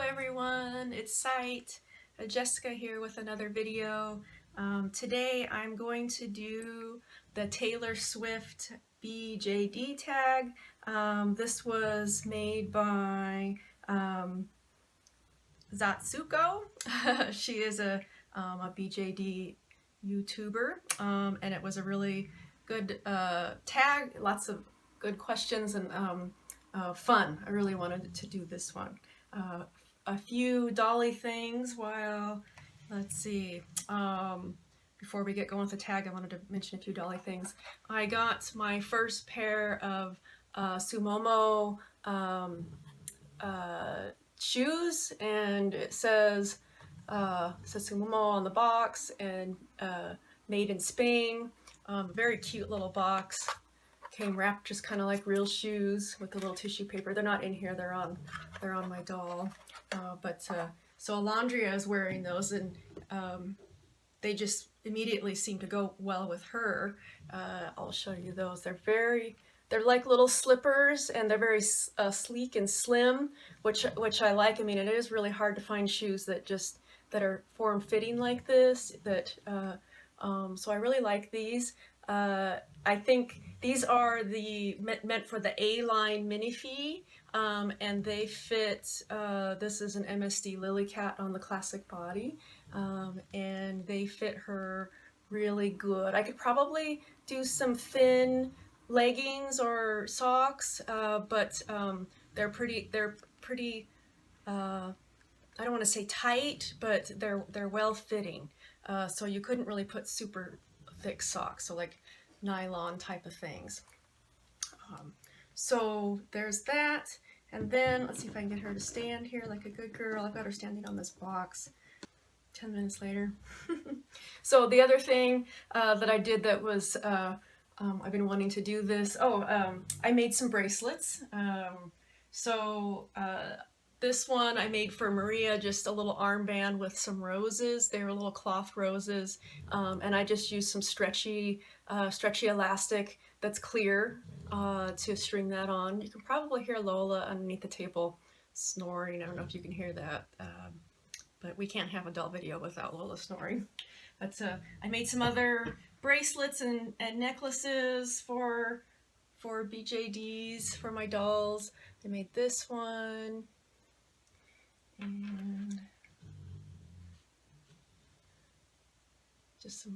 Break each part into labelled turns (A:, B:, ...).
A: everyone, it's Sight. Jessica here with another video. Today I'm going to do the Taylor Swift BJD tag. This was made by Zatsuko. She is a BJD YouTuber, and it was a really good tag, lots of good questions and fun. I really wanted to do this one. A few dolly things while, let's see, before we get going with the tag, I wanted to mention a few dolly things. I got my first pair of Sumomo shoes, and it says Sumomo on the box, and made in Spain. Very cute little box. Came wrapped just kind of like real shoes with a little tissue paper. They're not in here, they're on my doll. So Alondria is wearing those, and they just immediately seem to go well with her. I'll show you those. They're like little slippers, and they're very sleek and slim, which I like. I mean, it is really hard to find shoes that are form-fitting like this. So I really like these. I think these are meant for the A-line minifee, and they fit, this is an MSD Lily Cat on the classic body, and they fit her really good. I could probably do some thin leggings or socks, but they're pretty, I don't want to say tight, but they're well fitting. So you couldn't really put super thick socks, so like nylon type of things. So there's that, and then let's see if I can get her to stand here like a good girl. I've got her standing on this box. 10 minutes later. So the other thing that I did that was, I've been wanting to do this. I made some bracelets. This one I made for Maria, just a little armband with some roses. They were little cloth roses, and I just used some stretchy elastic that's clear to string that on. You can probably hear Lola underneath the table snoring. I don't know if you can hear that, but we can't have a doll video without Lola snoring. But I made some other bracelets and necklaces for BJDs, for my dolls. I made this one, and just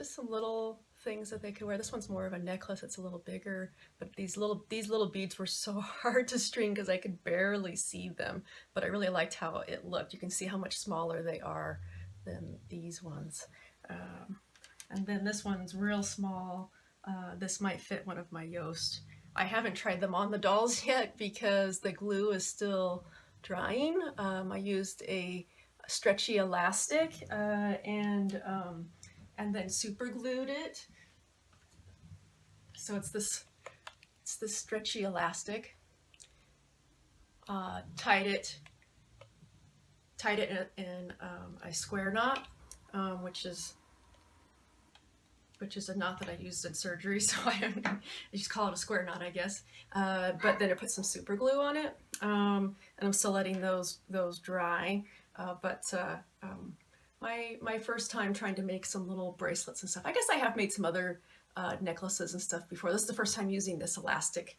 A: some little things that they could wear. This one's more of a necklace, it's a little bigger, but these little beads were so hard to string because I could barely see them, but I really liked how it looked. You can see how much smaller they are than these ones. And then this one's real small. This might fit one of my Yoast. I haven't tried them on the dolls yet because the glue is still drying. I used a stretchy elastic and then super glued it. So it's this stretchy elastic. Tied it in a square knot, which is a knot that I used in surgery, so I just call it a square knot, I guess. But then I put some super glue on it, and I'm still letting those dry. My first time trying to make some little bracelets and stuff. I guess I have made some other necklaces and stuff before. This is the first time using this elastic,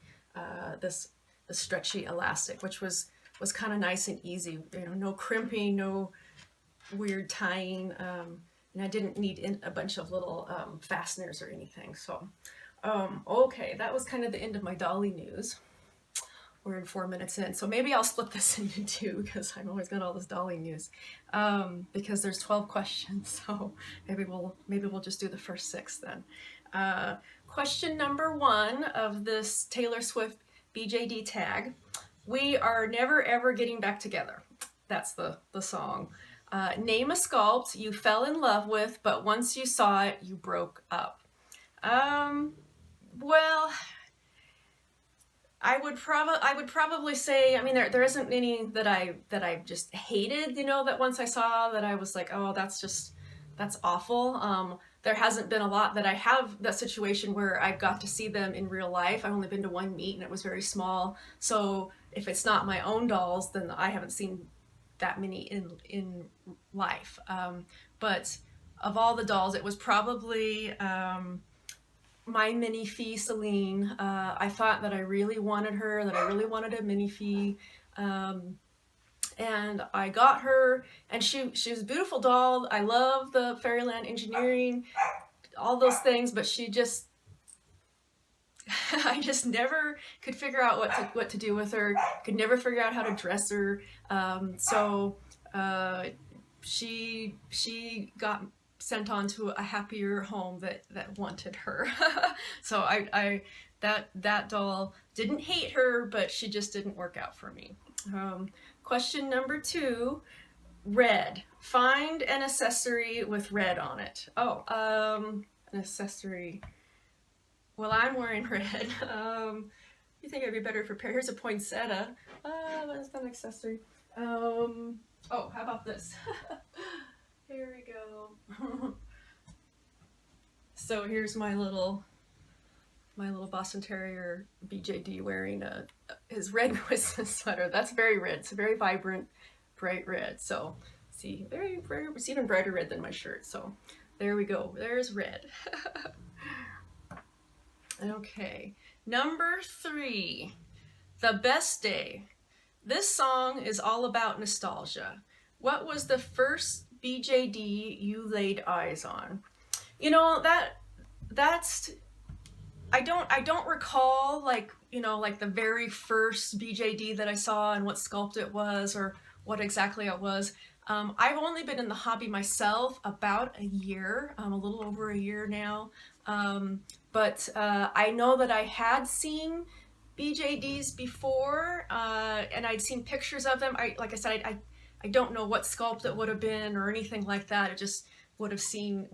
A: this stretchy elastic, which was kind of nice and easy. You know, no crimping, no weird tying. And I didn't need a bunch of little fasteners or anything. So, okay, that was kind of the end of my dolly news. We're in 4 minutes in, so maybe I'll split this into two because I've always got all this dolly news. Because there's 12 questions, so maybe we'll just do the first 6 then. Question number 1 of this Taylor Swift BJD tag: "We are never ever getting back together." That's the song. Name a sculpt you fell in love with, but once you saw it, you broke up. Well, I would probably say, I mean, there isn't any that I just hated, you know, that once I saw that I was like, oh, that's awful. There hasn't been a lot that I have that situation where I got to see them in real life. I've only been to one meet and it was very small, so if it's not my own dolls, then I haven't seen that many in life. But of all the dolls, it was probably my mini fee Celine. I thought that I really wanted her, that I really wanted a mini fee. And I got her, and she was a beautiful doll. I love the Fairyland engineering, all those things, but she just, I just never could figure out what to do with her. Could never figure out how to dress her. She got sent on to a happier home that wanted her. So that doll didn't hate her, but she just didn't work out for me. Question number 2, red. Find an accessory with red on it. Oh, an accessory. Well, I'm wearing red. You think I'd be better prepared? Here's a poinsettia. That's not an accessory. Oh, how about this? Here we go. So here's my little Boston Terrier BJD wearing his red Christmas sweater. That's very red. It's a very vibrant, bright red. So see, very, very, it's even brighter red than my shirt. So there we go. There's red. Okay, number 3, The Best Day. This song is all about nostalgia. What was the first BJD you laid eyes on? You know, that's I don't recall like the very first BJD that I saw and what sculpt it was or what exactly it was. I've only been in the hobby myself about a year, a little over a year now. But I know that I had seen BJDs before, and I'd seen pictures of them. Like I said, I don't know what sculpt it would have been or anything like that. It just would have seen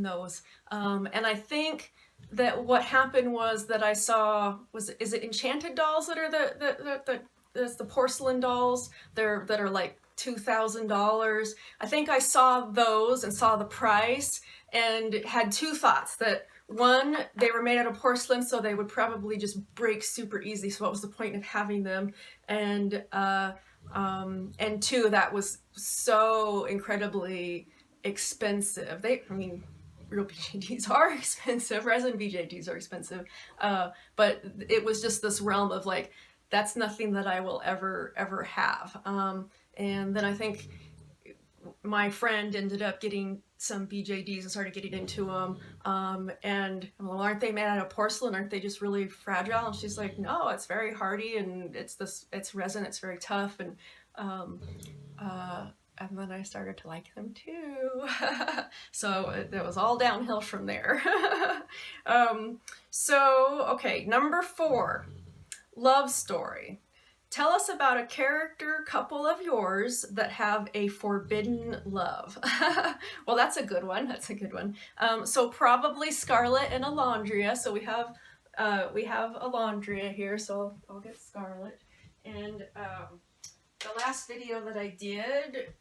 A: those. And I think that what happened was that I saw, is it Enchanted dolls that are the porcelain dolls that are like $2,000? I think I saw those and saw the price and had 2 thoughts. That one, they were made out of porcelain, so they would probably just break super easy, so what was the point of having them? And 2, that was so incredibly expensive. Real BJDs are expensive, resin BJDs are expensive, but it was just this realm of like, that's nothing that I will ever have. And then I think my friend ended up getting some BJDs and started getting into them. And I'm like, well, aren't they made out of porcelain? Aren't they just really fragile? And she's like, no, it's very hardy and it's resin, it's very tough. And then I started to like them too. So it was all downhill from there. Okay, number 4, love story. Tell us about a character couple of yours that have a forbidden love. Well, that's a good one. That's a good one. So probably Scarlet and Alondria. So we have Alondria here. So I'll get Scarlet. And the last video that I did,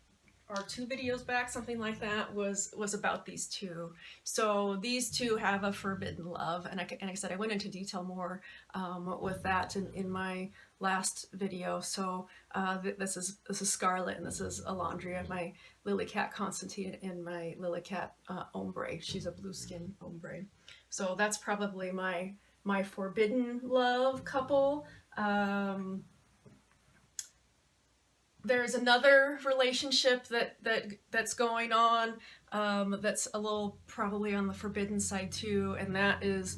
A: or 2 videos back, something like that, was about these 2. So these 2 have a forbidden love, and like I said, I went into detail more with that in my last video. So this is Scarlet, and this is Alondria, my lily cat Constantine, and my lily cat Ombre. She's a blue skin Ombre. So that's probably my forbidden love couple. There's another relationship that's going on that's a little probably on the forbidden side too, and that is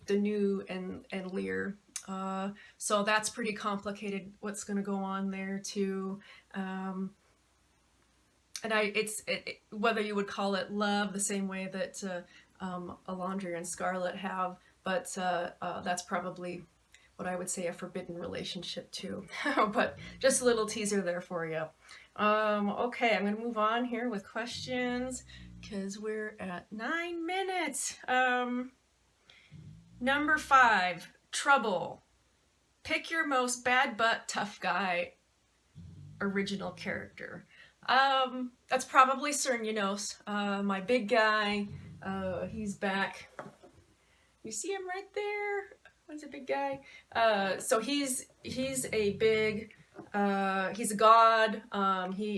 A: Danu and Lear. So that's pretty complicated what's going to go on there too. And whether you would call it love the same way that Alondria and Scarlet have, but that's probably what I would say a forbidden relationship too. But just a little teaser there for you. Okay, I'm going to move on here with questions because we're at 9 minutes. Number 5, trouble. Pick your most bad butt tough guy original character. That's probably Cernunos, my big guy. He's back. You see him right there? What's a big guy? So he's a big, he's a god. He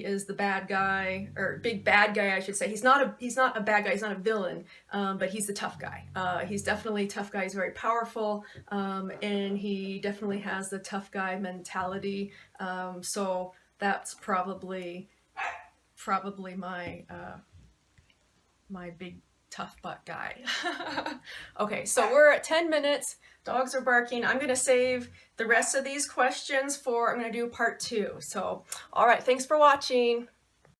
A: is the bad guy, or big bad guy, I should say. He's not a bad guy. He's not a villain, but he's the tough guy. He's definitely a tough guy. He's very powerful, and he definitely has the tough guy mentality. So that's probably my my big tough butt guy. Okay, so we're at 10 minutes. Dogs are barking. I'm gonna save the rest of these questions for, I'm gonna do part 2. So, all right, thanks for watching.